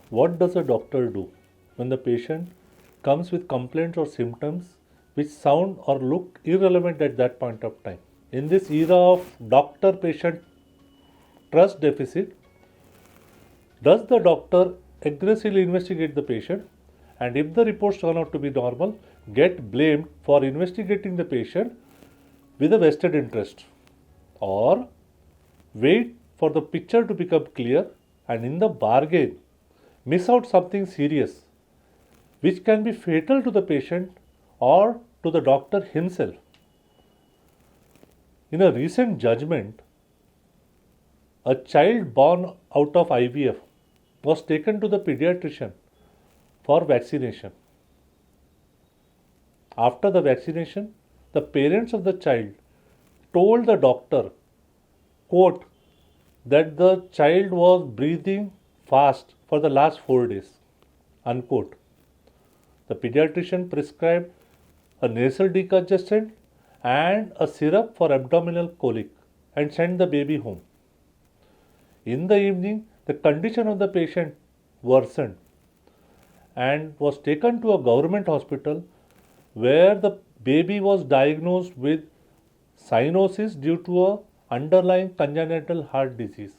What does a doctor do when the patient comes with complaints or symptoms which sound or look irrelevant at that point of time? In this era of doctor patient trust deficit, does the doctor aggressively investigate the patient, and if the reports turn out to be normal, get blamed for investigating the patient with a vested interest, or wait for the picture to become clear and in the bargain miss out something serious which can be fatal to the patient or to the doctor himself? In a recent judgment, a child born out of IVF was taken to the pediatrician for vaccination. After the vaccination, the parents of the child told the doctor, quote, that the child was breathing fast for the last 4 days, unquote. The pediatrician prescribed a nasal decongestant and a syrup for abdominal colic and sent the baby home. In the evening, the condition of the patient worsened and was taken to a government hospital where the baby was diagnosed with cyanosis due to a underlying congenital heart disease.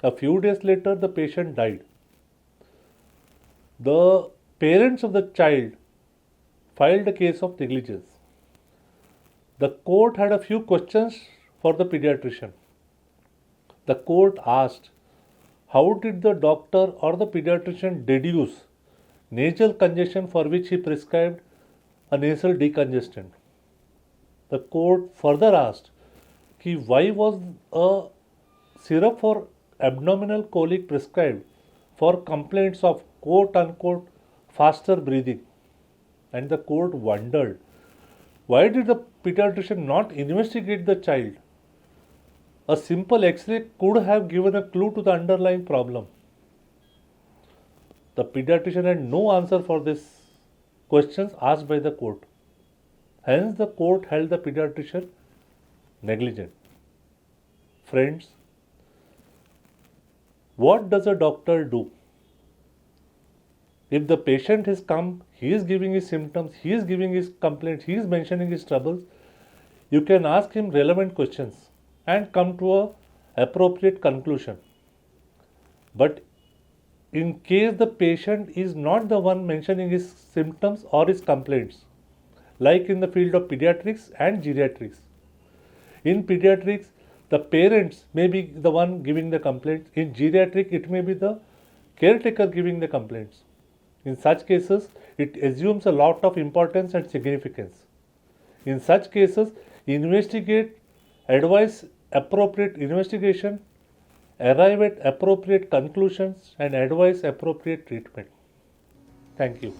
A few days later, the patient died. The parents of the child filed a case of negligence. The court had a few questions for the pediatrician. The court asked, how did the doctor or the pediatrician deduce nasal congestion for which he prescribed a nasal decongestant? The court further asked, why was a syrup for abdominal colic prescribed for complaints of quote unquote faster breathing? And the court wondered, why did the pediatrician not investigate the child? A simple X-ray could have given a clue to the underlying problem. The pediatrician had no answer for these questions asked by the court. Hence, the court held the pediatrician negligent. Friends, what does a doctor do? If the patient has come, he is giving his symptoms, he is giving his complaints, he is mentioning his troubles, you can ask him relevant questions and come to an appropriate conclusion. But in case the patient is not the one mentioning his symptoms or his complaints, like in the field of pediatrics and geriatrics. In pediatrics, the parents may be the one giving the complaints. In geriatric, it may be the caretaker giving the complaints. In such cases, it assumes a lot of importance and significance. In such cases, investigate, advise appropriate investigation, arrive at appropriate conclusions, and advise appropriate treatment. Thank you.